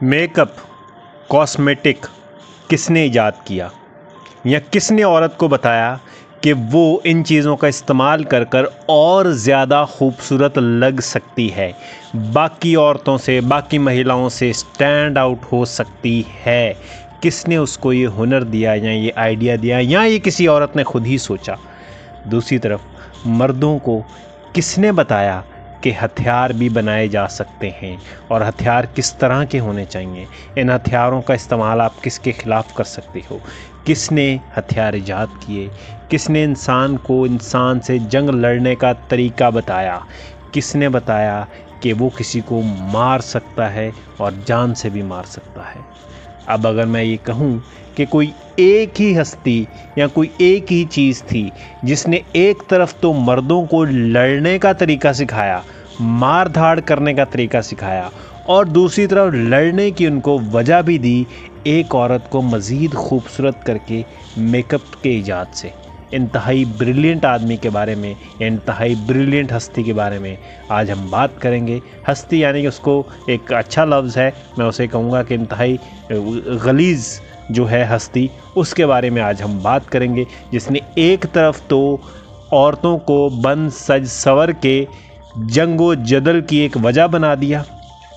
Makeup, cosmetic किसने ईजाद किया या किसने औरत को बताया कि वो इन चीज़ों का इस्तेमाल कर कर और ज़्यादा खूबसूरत लग सकती है, बाकी औरतों से, बाकी महिलाओं से स्टैंड आउट हो सकती है। किसने उसको ये हुनर दिया या ये आइडिया दिया या ये किसी औरत ने खुद ही सोचा। दूसरी तरफ मर्दों को किसने बताया कि हथियार भी बनाए जा सकते हैं और हथियार किस तरह के होने चाहिए, इन हथियारों का इस्तेमाल आप किसके ख़िलाफ़ कर सकते हो। किसने हथियार ईजाद किए, किसने इंसान को इंसान से जंग लड़ने का तरीका बताया, किसने बताया कि वो किसी को मार सकता है और जान से भी मार सकता है। अब अगर मैं ये कहूँ कि कोई एक ही हस्ती या कोई एक ही चीज़ थी जिसने एक तरफ तो मर्दों को लड़ने का तरीका सिखाया, मार धाड़ करने का तरीका सिखाया और दूसरी तरफ लड़ने की उनको वजह भी दी, एक औरत को मज़ीद खूबसूरत करके मेकअप के ईजाद से। इंतहाई ब्रिलियंट आदमी के बारे में, इंतहाई ब्रिलियंट हस्ती के बारे में आज हम बात करेंगे। हस्ती यानी कि उसको एक अच्छा लफ्ज़ है, मैं उसे कहूँगा कि इंतहाई गलीज़ जो है हस्ती, उसके बारे में आज हम बात करेंगे, जिसने एक तरफ तो औरतों को बन सज सवर के जंगो जदल की एक वजह बना दिया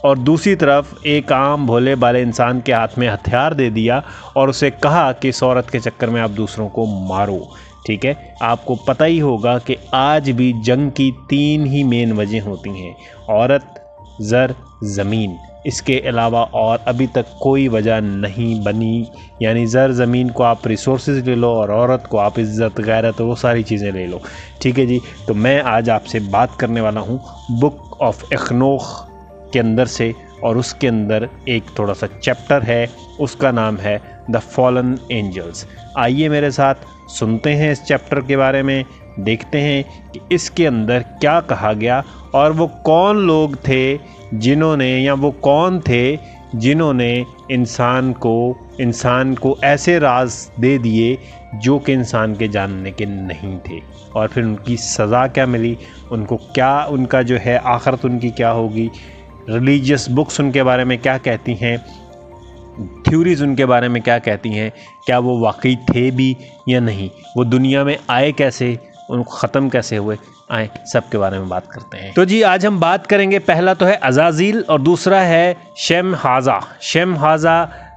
और दूसरी तरफ एक आम भोले भाले इंसान के हाथ में हथियार दे दिया और उसे कहा कि इस औरत के चक्कर में आप दूसरों को मारो। ठीक है, आपको पता ही होगा कि आज भी जंग की 3 ही मेन वजह होती हैं, औरत, ज़र, ज़मीन। इसके अलावा और अभी तक कोई वजह नहीं बनी। यानी ज़र ज़मीन को आप रिसोर्सेज ले लो और औरत को आप इज़्ज़त, गैरत, वो सारी चीज़ें ले लो। ठीक है जी, तो मैं आज आपसे बात करने वाला हूँ बुक ऑफ एखनोख के अंदर से, और उसके अंदर एक थोड़ा सा चैप्टर है, उसका नाम है द फॉलन एंजल्स। आइए मेरे साथ सुनते हैं इस चैप्टर के बारे में, देखते हैं कि इसके अंदर क्या कहा गया और वो कौन लोग थे जिन्होंने, या वो कौन थे जिन्होंने इंसान को ऐसे राज दे दिए जो कि इंसान के जानने के नहीं थे, और फिर उनकी सज़ा क्या मिली, उनको क्या, उनका जो है आखिरत उनकी क्या होगी, रिलीजियस बुक्स उनके बारे में क्या कहती हैं, थ्योरीज़ उनके बारे में क्या कहती हैं, क्या वो वाकई थे भी या नहीं, वो दुनिया में आए कैसे, उनको ख़त्म कैसे हुए, आए सब के बारे में बात करते हैं। तो जी आज हम बात करेंगे, पहला तो है अज़ाज़ील और दूसरा है शेमहाज़ा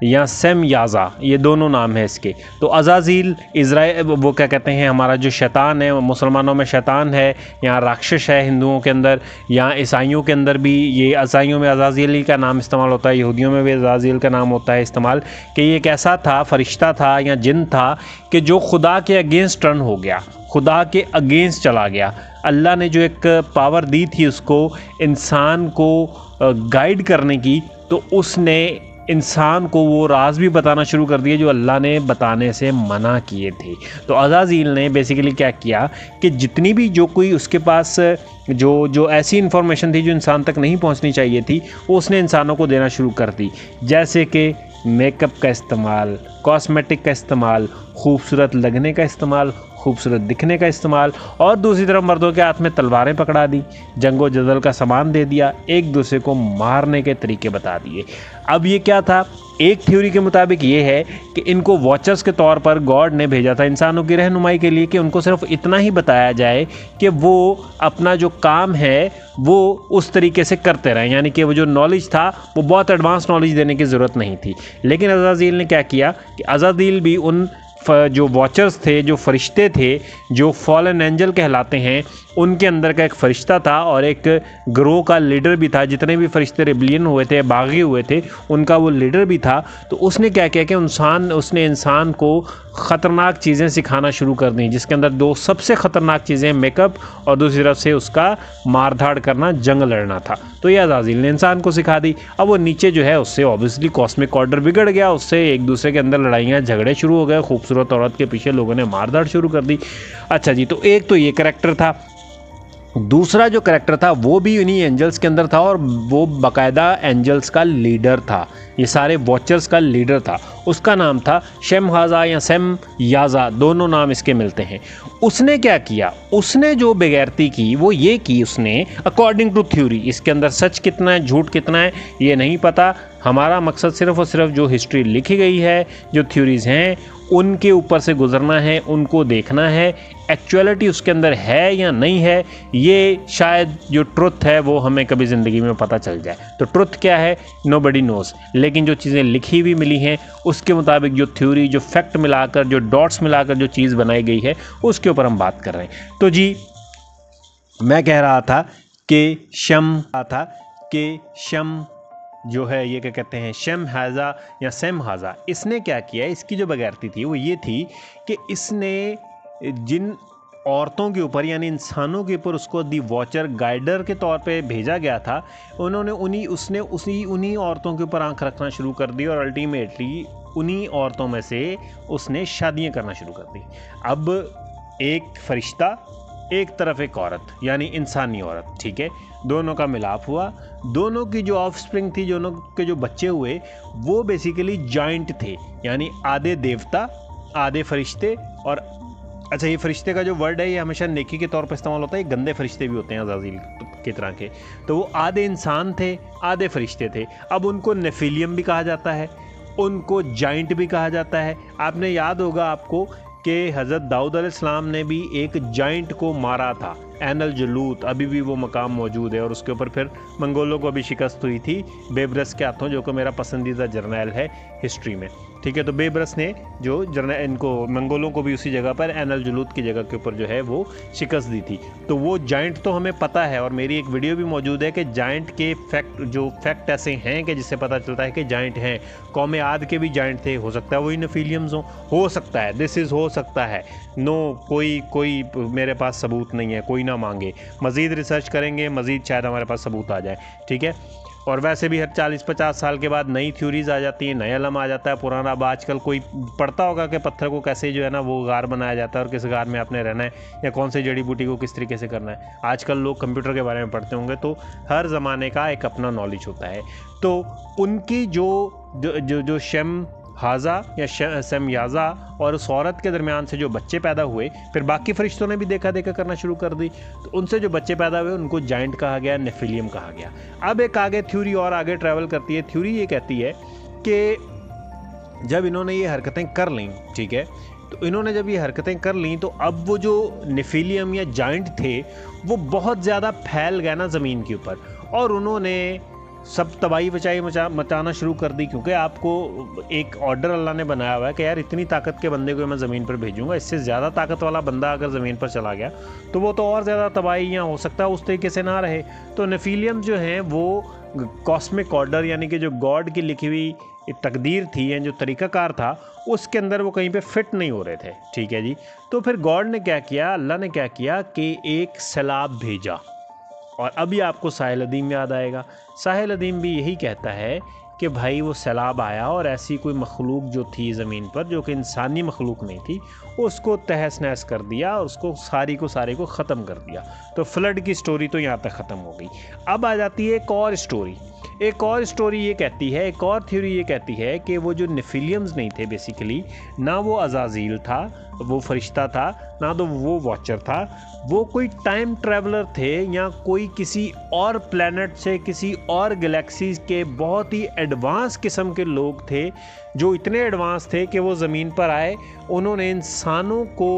या सेमयाज़ा, ये दोनों नाम है इसके। तो अज़ाज़ील इज़राइल, वो क्या कहते हैं, हमारा जो शैतान है, मुसलमानों में शैतान है, यहाँ राक्षस है हिंदुओं के अंदर, यहाँ ईसाइयों के अंदर भी ये, ईसाइयों में अज़ाज़ील का नाम इस्तेमाल होता है, यहूदियों में भी अज़ाज़ील का नाम होता है इस्तेमाल, कि ये एक ऐसा था, फरिश्ता था या जिन था कि जो खुदा के अगेंस्ट टर्न हो गया, खुदा के अगेंस्ट चला गया। अल्लाह ने जो एक पावर दी थी उसको इंसान को गाइड करने की, तो उसने इंसान को वो राज भी बताना शुरू कर दिए जो अल्लाह ने बताने से मना किए थे। तो अज़ाज़ील ने बेसिकली क्या किया कि जितनी भी जो कोई उसके पास जो ऐसी इन्फॉर्मेशन थी जो इंसान तक नहीं पहुंचनी चाहिए थी, वो उसने इंसानों को देना शुरू कर दी, जैसे कि मेकअप का इस्तेमाल, कॉस्मेटिक का इस्तेमाल, खूबसूरत लगने का इस्तेमाल, खूबसूरत दिखने का इस्तेमाल, और दूसरी तरफ मर्दों के हाथ में तलवारें पकड़ा दी, जंगो जदल का सामान दे दिया, एक दूसरे को मारने के तरीके बता दिए। अब ये क्या था, एक थ्योरी के मुताबिक ये है कि इनको वॉचर्स के तौर पर गॉड ने भेजा था इंसानों की रहनुमाई के लिए, कि उनको सिर्फ इतना ही बताया जाए कि वो अपना जो काम है वो उस तरीके से करते रहें, यानी कि वो जो नॉलेज था वो बहुत एडवांस नॉलेज देने की ज़रूरत नहीं थी। लेकिन अज़ाज़ील ने क्या किया कि अज़ाज़ील भी उन जो वॉचर्स थे, जो फरिश्ते थे, जो फॉलन एंजल कहलाते हैं, उनके अंदर का एक फ़रिश्ता था और एक ग्रोह का लीडर भी था। जितने भी फरिश्ते रिबेलियन हुए थे, बागी हुए थे, उनका वो लीडर भी था। तो उसने क्या किया कि उसने इंसान को ख़तरनाक चीज़ें सिखाना शुरू कर दी, जिसके अंदर 2 सबसे ख़तरनाक चीज़ें मेकअप और दूसरी तरफ से उसका मारधाड़ करना, जंग लड़ना था। तो ये अज़ाज़ील ने इंसान को सिखा दी। अब वो नीचे जो है उससे ऑब्वियसली कॉस्मिक ऑर्डर बिगड़ गया, उससे एक दूसरे के अंदर लड़ाइयाँ झगड़े शुरू हो गए, खूबसूरत औरत के पीछे लोगों ने मारधाड़ शुरू कर दी। अच्छा जी, तो एक तो ये करैक्टर था। दूसरा जो करैक्टर था वो भी उन्हीं एंजल्स के अंदर था और वो बाकायदा एंजल्स का लीडर था, ये सारे वॉचर्स का लीडर था। उसका नाम था शेमहाजा या सेम याजा, दोनों नाम इसके मिलते हैं। उसने क्या किया, उसने जो बेगैरती की वो ये की, उसने अकॉर्डिंग टू थ्योरी, इसके अंदर सच कितना है झूठ कितना है ये नहीं पता, हमारा मकसद सिर्फ और सिर्फ जो हिस्ट्री लिखी गई है, जो थ्योरीज़ हैं उनके ऊपर से गुजरना है, उनको देखना है एक्चुअलिटी उसके अंदर है या नहीं है। ये शायद जो ट्रुथ है वो हमें कभी ज़िंदगी में पता चल जाए। तो ट्रुथ क्या है, नोबडी नोज़, लेकिन जो चीज़ें लिखी हुई मिली हैं उसके मुताबिक जो थ्योरी, जो फैक्ट मिलाकर, जो डॉट्स मिलाकर जो चीज़ बनाई गई है उसके ऊपर हम बात कर रहे हैं। तो जी मैं कह रहा था कि शम जो है ये क्या कहते हैं, शेमहाजा या सेमहाजा, इसने क्या किया, इसकी जो बगैरती थी वो ये थी कि इसने जिन औरतों के ऊपर यानी इंसानों के ऊपर उसको दी वॉचर गाइडर के तौर पे भेजा गया था, उन्होंने उन्हीं औरतों के ऊपर आंख रखना शुरू कर दी और अल्टीमेटली उन्हीं औरतों में से उसने शादियां करना शुरू कर दी। अब एक फरिश्ता, एक तरफ एक औरत यानी इंसानी औरत, ठीक है, दोनों का मिलाप हुआ, दोनों की जो ऑफस्प्रिंग थी, दोनों के जो बच्चे हुए वो बेसिकली जॉइंट थे, यानी आधे देवता आधे फरिश्ते। और अच्छा, ये फरिश्ते का जो वर्ड है ये हमेशा नेकी के तौर पर इस्तेमाल होता है, गंदे फरिश्ते भी होते हैं अज़ाज़ील की तरह के, तो वो आधे इंसान थे आधे फरिश्ते थे। अब उनको नेफिलियम भी कहा जाता है, उनको जॉइंट भी कहा जाता है। आपने याद होगा आपको कि हज़रत दाऊद अलैहिस्सलाम ने भी एक जाइंट को मारा था, एनल जलूत, अभी भी वो मकाम मौजूद है, और उसके ऊपर फिर मंगोलों को भी शिकस्त हुई थी बेबरस के हाथों, जो कि मेरा पसंदीदा जर्नैल है हिस्ट्री में, ठीक है। तो बेबरस ने जो इनको मंगोलों को भी उसी जगह पर एनल जलूत की जगह के ऊपर जो है वो शिकस्त दी थी। तो वो जाइंट तो हमें पता है, और मेरी एक वीडियो भी मौजूद है कि जाइंट के फैक्ट ऐसे हैं कि जिससे पता चलता है कि जाइंट हैं। कौम आद के भी जाइंट थे, हो सकता है वही नेफिलियम्स हो सकता है, दिस इज़ हो सकता है, नो कोई मेरे पास सबूत नहीं है, कोई ना मांगे, मज़ीद रिसर्च करेंगे, मज़ीद शायद हमारे पास सबूत आ जाए, ठीक है। और वैसे भी हर 40-50 साल के बाद नई थ्योरीज आ जाती हैं, नया इल्म आ जाता है, पुराना अब आजकल कोई पढ़ता होगा कि पत्थर को कैसे जो है ना वो गार बनाया जाता है और किस गार में आपने रहना है, या कौन सी जड़ी बूटी को किस तरीके से करना है। आजकल लोग कंप्यूटर के बारे में पढ़ते होंगे, तो हर ज़माने का एक अपना नॉलेज होता है। तो उनकी जो शेमहाजा या सेमयाजा और उस औरत के दरमियान से जो बच्चे पैदा हुए, फिर बाकी फरिश्तों ने भी देखा करना शुरू कर दी, तो उनसे जो बच्चे पैदा हुए उनको जाइंट कहा गया, नेफिलियम कहा गया। अब एक आगे थ्योरी और आगे ट्रैवल करती है। थ्योरी ये कहती है कि जब इन्होंने ये हरकतें कर लीं, ठीक है, तो इन्होंने जब ये हरकतें कर लीं तो अब वो जो नेफिलियम या जाइंट थे वो बहुत ज़्यादा फैल गए ना ज़मीन के ऊपर, और उन्होंने सब तबाही बचाई मचाना शुरू कर दी। क्योंकि आपको एक ऑर्डर अल्लाह ने बनाया हुआ है कि यार इतनी ताकत के बंदे को मैं ज़मीन पर भेजूंगा, इससे ज़्यादा ताकत वाला बंदा अगर ज़मीन पर चला गया तो वो तो और ज़्यादा तबाही यहाँ हो सकता है, उस तरीके से ना रहे। तो नेफिलियम जो हैं वो कॉस्मिक ऑर्डर यानी कि जो गॉड की लिखी हुई तकदीर थी या जो तरीक़ाकार था उसके अंदर वो कहीं पे फिट नहीं हो रहे थे, ठीक है जी। तो फिर गॉड ने क्या किया, अल्लाह ने क्या किया कि एक सैलाब भेजा। और अभी आपको साहिल अदीम याद आएगा, साहिल अदीम भी यही कहता है कि भाई वो सैलाब आया और ऐसी कोई मखलूक जो थी ज़मीन पर, जो कि इंसानी मखलूक नहीं थी, उसको तहस नहस कर दिया और उसको सारी को ख़त्म कर दिया। तो फ्लड की स्टोरी तो यहाँ तक ख़त्म हो गई। अब आ जाती है एक और स्टोरी ये कहती है, एक और थ्योरी ये कहती है कि वो जो नेफिलियम्स नहीं थे बेसिकली, ना वो अज़ाज़ील था, वो फरिश्ता था, ना तो वो वॉचर था, वो कोई टाइम ट्रैवलर थे या कोई किसी और प्लैनेट से, किसी और गैलेक्सीज के बहुत ही एडवांस किस्म के लोग थे, जो इतने एडवांस थे कि वो ज़मीन पर आए, उन्होंने इंसानों को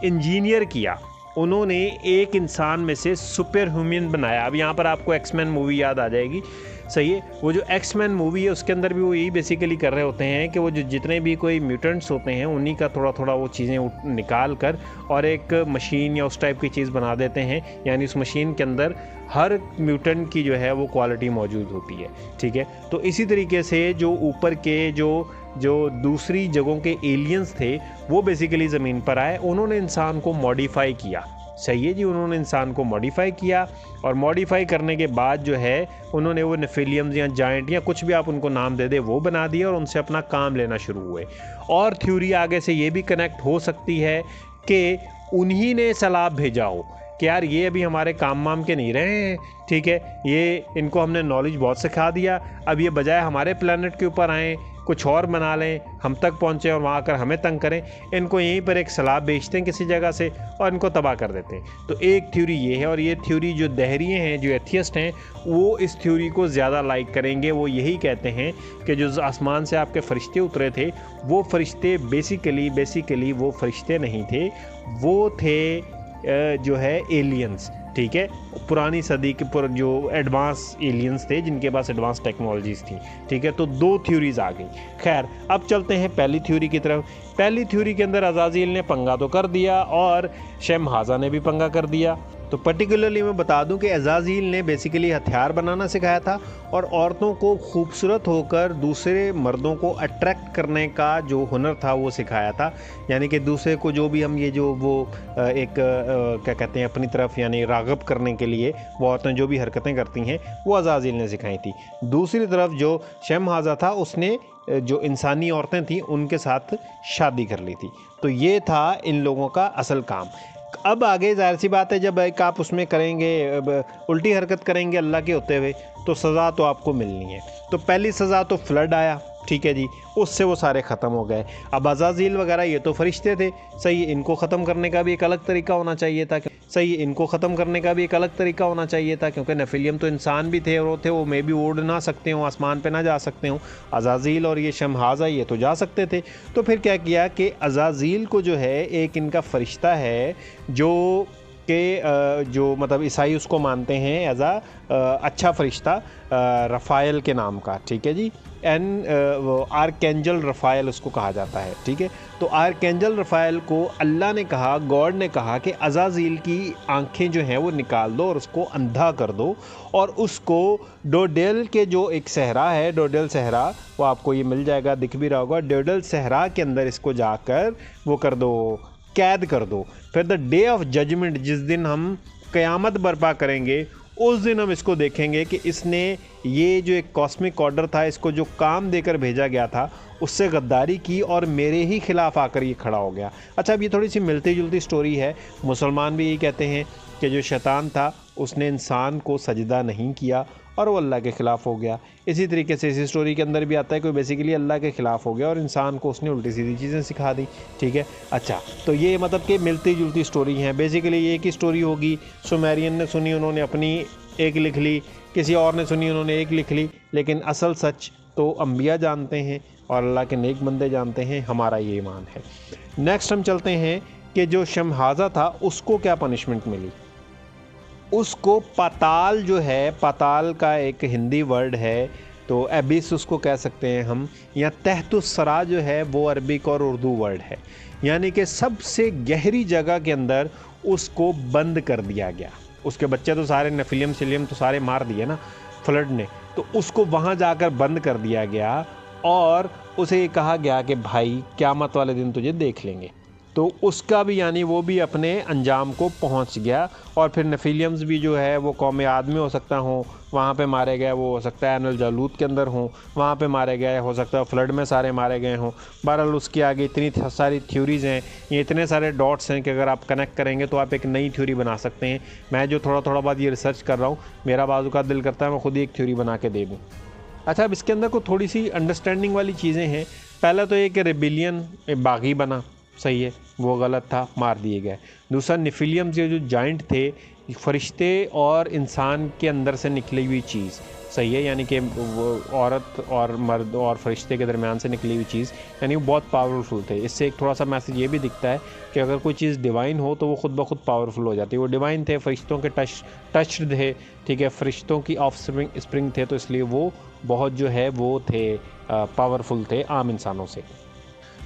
इंजीनियर किया, उन्होंने एक इंसान में से सुपर ह्यूमन बनाया। अब यहाँ पर आपको एक्समैन मूवी याद आ जाएगी, सही है। वो जो एक्समैन मूवी है उसके अंदर भी वो यही बेसिकली कर रहे होते हैं कि वो जो जितने भी कोई म्यूटेंट्स होते हैं उन्हीं का थोड़ा थोड़ा वो चीज़ें निकाल कर और एक मशीन या उस टाइप की चीज़ बना देते हैं, यानी उस मशीन के अंदर हर म्यूटेंट की जो है वो क्वालिटी मौजूद होती है, ठीक है। तो इसी तरीके से जो ऊपर के जो दूसरी जगहों के एलियंस थे वो बेसिकली ज़मीन पर आए, उन्होंने इंसान को मॉडिफाई किया, सही है जी, उन्होंने इंसान को मॉडिफाई किया, और मॉडिफाई करने के बाद जो है उन्होंने वो नेफिलियम्स या जाइंट या कुछ भी आप उनको नाम दे दे वो बना दिया और उनसे अपना काम लेना शुरू हुए। और थ्योरी आगे से ये भी कनेक्ट हो सकती है कि उन्हीं ने सैलाब भेजा हो कि यार ये अभी हमारे काम वाम के नहीं रहे हैं, ठीक है, ये इनको हमने नॉलेज बहुत सिखा दिया, अब ये बजाय हमारे प्लैनेट के ऊपर आएँ, कुछ और बना लें, हम तक पहुँचें और वहाँ आकर हमें तंग करें। इनको यहीं पर एक सलाब बेचते हैं किसी जगह से और इनको तबाह कर देते हैं। तो एक थ्योरी ये है, और ये थ्योरी जो दहरिए हैं, जो एथियस्ट हैं, वो इस थ्योरी को ज़्यादा लाइक करेंगे। वो यही कहते हैं कि जो आसमान से आपके फरिश्ते उतरे थे, वो फरिश्ते बेसिकली वो फरिश्ते नहीं थे, वो थे जो है एलियंस। ठीक है, पुरानी सदी के जो एडवांस एलियंस थे, जिनके पास एडवांस टेक्नोलॉजीज़ थी। ठीक है, तो दो थ्योरीज आ गई। खैर, अब चलते हैं पहली थ्योरी की तरफ। पहली थ्योरी के अंदर अज़ाज़ील ने पंगा तो कर दिया और शमहाजा ने भी पंगा कर दिया। तो पर्टिकुलरली मैं बता दूं कि अज़ाज़ील ने बेसिकली हथियार बनाना सिखाया था और औरतों को खूबसूरत होकर दूसरे मर्दों को अट्रैक्ट करने का जो हुनर था वो सिखाया था। यानी कि दूसरे को जो भी हम ये जो वो एक क्या कहते हैं अपनी तरफ यानी राग़ब करने के लिए वो औरतें जो भी हरकतें करती हैं वो अज़ाज़ील ने सिखाई थी। दूसरी तरफ जो शमहाजा था उसने जो इंसानी औरतें थीं उनके साथ शादी कर ली थी। तो ये था इन लोगों का असल काम। अब आगे जाहिर सी बात है, जब एक आप उसमें करेंगे उल्टी हरकत करेंगे अल्लाह के होते हुए, तो सज़ा तो आपको मिलनी है। तो पहली सज़ा तो फ्लड आया, ठीक है जी, उससे वो सारे ख़त्म हो गए। अब अज़ाज़ील वगैरह ये तो फरिश्ते थे, सही, इनको ख़त्म करने का भी एक अलग तरीका होना चाहिए था। क्योंकि नेफिलियम तो इंसान भी थे और वो थे, वो मे भी उड़ ना सकते हों, आसमान पे ना जा सकते हों। अज़ाज़ील और ये शमहाजा ये तो जा सकते थे। तो फिर क्या किया कि अज़ाज़ील को जो है एक इनका फरिश्ता है जो कि जो मतलब ईसाई उसको मानते हैं एज अच्छा फरिश्ता, रफ़ायल के नाम का, ठीक है जी, आर्कएंजल रफ़ायल उसको कहा जाता है। ठीक है, तो आर्कएंजल रफ़ायल को अल्लाह ने कहा, गॉड ने कहा कि अज़ाज़ील की आंखें जो हैं वो निकाल दो और उसको अंधा कर दो, और उसको डोडेल के जो एक सहरा है, डोडेल सहरा, वो आपको ये मिल जाएगा, दिख भी रहा होगा, डोडेल सहरा के अंदर इसको जाकर वो कर दो, कैद कर दो। फिर द डे ऑफ जजमेंट, जिस दिन हम क़यामत बर्पा करेंगे, उस दिन हम इसको देखेंगे कि इसने ये जो एक कॉस्मिक ऑर्डर था, इसको जो काम देकर भेजा गया था, उससे गद्दारी की और मेरे ही ख़िलाफ़ आकर ये खड़ा हो गया। अच्छा, अब ये थोड़ी सी मिलती जुलती स्टोरी है। मुसलमान भी यही कहते हैं कि जो शैतान था उसने इंसान को सजदा नहीं किया और वो अल्लाह के ख़िलाफ़ हो गया। इसी तरीके से इसी स्टोरी के अंदर भी आता है कोई बेसिकली अल्लाह के ख़िलाफ़ हो गया और इंसान को उसने उल्टी सीधी चीज़ें सिखा दी। ठीक है, अच्छा, तो ये मतलब कि मिलती जुलती स्टोरी हैं। बेसिकली ये एक ही स्टोरी होगी, सुमेरियन ने सुनी, उन्होंने अपनी एक लिख ली, किसी और ने सुनी, उन्होंने एक लिख ली, लेकिन असल सच तो अंबिया जानते हैं और अल्लाह के नेक बंदे जानते हैं। हमारा ये ईमान है। नेक्स्ट हम चलते हैं कि जो शमहाजा था उसको क्या पनिशमेंट मिली। उसको पाताल, जो है पाताल का एक हिंदी वर्ड है, तो एबिस उसको कह सकते हैं हम, या तहतुस्सरा जो है वो अरबिक और उर्दू वर्ड है, यानी कि सबसे गहरी जगह के अंदर उसको बंद कर दिया गया। उसके बच्चे तो सारे नेफिलियम सिलियम तो सारे मार दिए ना फ्लड ने, तो उसको वहाँ जाकर बंद कर दिया गया और उसे कहा गया कि भाई क़यामत वाले दिन तुझे देख लेंगे। तो उसका भी यानी वो भी अपने अंजाम को पहुंच गया। और फिर नेफिलियम्स भी जो है वो कौम आद में हो सकता हो, वहाँ पे मारे गए, वो हो सकता है एनुअल जालूत के अंदर हो, वहाँ पे मारे गए, हो सकता है फ्लड में सारे मारे गए हों। बहरहाल उसके आगे इतनी सारी थ्योरीज़ हैं, ये इतने सारे डॉट्स हैं कि अगर आप कनेक्ट करेंगे तो आप एक नई थ्योरी बना सकते हैं। मैं जो थोड़ा बाद ये रिसर्च कर रहा हूँ, मेरा बाजू का दिल करता है मैं खुद ही एक थ्योरी बना के दे दूँ। अच्छा, अब इसके अंदर को थोड़ी सी अंडरस्टैंडिंग वाली चीज़ें हैं। पहला तो ये कि रेबिलियन बागी बना, सही है, वो गलत था, मार दिए गए। दूसरा, नेफिलियम्स ये जो जाइंट थे, फरिश्ते और इंसान के अंदर से निकली हुई चीज़, सही है, यानी कि वो औरत और मर्द और फरिश्ते के दरमियान से निकली हुई चीज़, यानी वो बहुत पावरफुल थे। इससे एक थोड़ा सा मैसेज ये भी दिखता है कि अगर कोई चीज़ डिवाइन हो तो वो खुद ब खुद पावरफुल हो जाती है। वो डिवाइन थे, फरिश्तों के टच्ड थे, ठीक है, फरिश्तों की ऑफ स्प्रिंग थे, तो इसलिए वो बहुत जो है वो थे पावरफुल थे आम इंसानों से।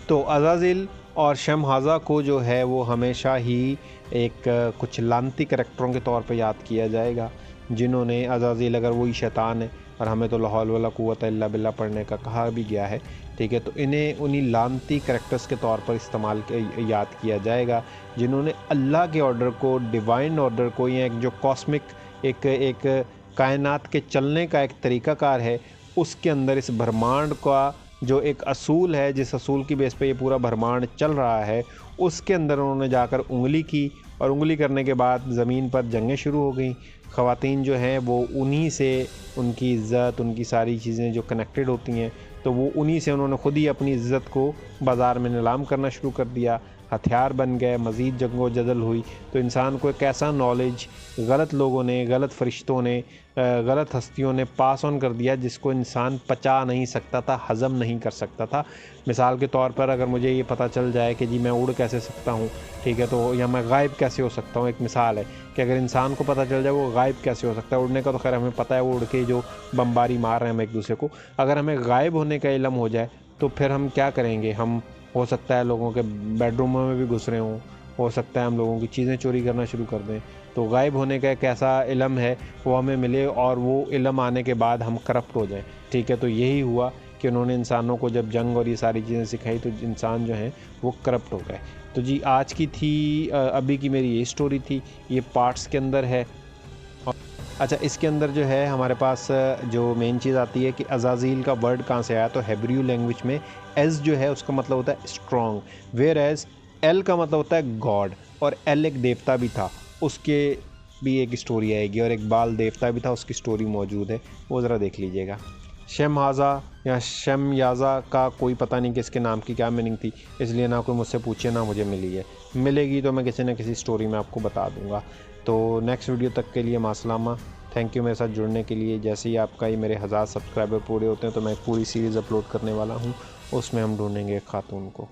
तो अज़ाज़िल और शमहाजा को जो है वो हमेशा ही एक कुछ लानती करैक्टरों के तौर पे याद किया जाएगा, जिन्होंने अज़ाज़िल, अगर वही शैतान है और हमें तो ला हौल वला कुव्वत इल्ला बिल्लाह पढ़ने का कहा भी गया है, ठीक है, तो इन्हें उन्हीं लानती करैक्टर्स के तौर पर याद किया जाएगा, जिन्होंने अल्लाह के ऑर्डर को, डिवाइन ऑर्डर को, या एक जो कॉस्मिक एक कायनात के चलने का एक तरीक़ाकार है, उसके अंदर इस ब्रह्मांड का जो एक असूल है, जिस असूल की बेस पे ये पूरा ब्रह्मांड चल रहा है, उसके अंदर उन्होंने जाकर उंगली की और उंगली करने के बाद ज़मीन पर जंगें शुरू हो गई। ख़वातीन जो हैं वो उन्हीं से उनकी इज़्ज़त, उनकी सारी चीज़ें जो कनेक्टेड होती हैं, तो वो उन्हीं से उन्होंने ख़ुद ही अपनी इज़्ज़त को बाज़ार में नीलाम करना शुरू कर दिया, हथियार बन गए, मज़ीद जंगो जदल हुई। तो इंसान को एक ऐसा नॉलेज गलत लोगों ने, गलत फ़रिश्तों ने, गलत हस्तियों ने पास ऑन कर दिया जिसको इंसान पचा नहीं सकता था, हज़म नहीं कर सकता था। मिसाल के तौर पर अगर मुझे ये पता चल जाए कि जी मैं उड़ कैसे सकता हूँ, ठीक है, तो या मैं गायब कैसे हो सकता हूँ, एक मिसाल है कि अगर इंसान को पता चल जाए वो गायब कैसे हो सकता है। उड़ने का तो खैर हमें पता है, वो उड़ के जो बमबारी मार रहे हैं हम एक दूसरे को। अगर हमें गायब होने का इल्म हो जाए तो फिर हम क्या करेंगे? हम हो सकता है लोगों के बेडरूमों में भी घुस रहे हों, हो सकता है हम लोगों की चीज़ें चोरी करना शुरू कर दें। तो गायब होने का एक ऐसा इल्म है वो हमें मिले और वो इल्म आने के बाद हम करप्ट हो जाएं, ठीक है। तो यही हुआ कि उन्होंने इंसानों को जब जंग और ये सारी चीज़ें सिखाई तो इंसान जो हैं वो करप्ट हो गए। तो जी आज की थी अभी की मेरी ये स्टोरी थी, ये पार्ट्स के अंदर है। अच्छा, इसके अंदर जो है हमारे पास जो मेन चीज़ आती है कि अज़ाज़ील का वर्ड कहाँ से आया, तो हेब्रू लैंग्वेज में एज़ जो है उसका मतलब होता है स्ट्रॉन्ग, वेयर एज़ एल का मतलब होता है गॉड, और एल एक देवता भी था, उसके भी एक स्टोरी आएगी, और एक बाल देवता भी था, उसकी स्टोरी मौजूद है, वो ज़रा देख लीजिएगा। शम हाजा या शम याज़ा का कोई पता नहीं कि इसके नाम की क्या मीनिंग थी, इसलिए ना कोई मुझसे पूछे ना मुझे मिली है। मिलेगी तो मैं किसी न किसी स्टोरी में आपको बता दूंगा। तो नेक्स्ट वीडियो तक के लिए मासलामा, थैंक यू मेरे साथ जुड़ने के लिए। जैसे ही आपका ये मेरे 1000 सब्सक्राइबर पूरे होते हैं तो मैं एक पूरी सीरीज़ अपलोड करने वाला हूँ, उसमें हम ढूंढेंगे एक खातून को।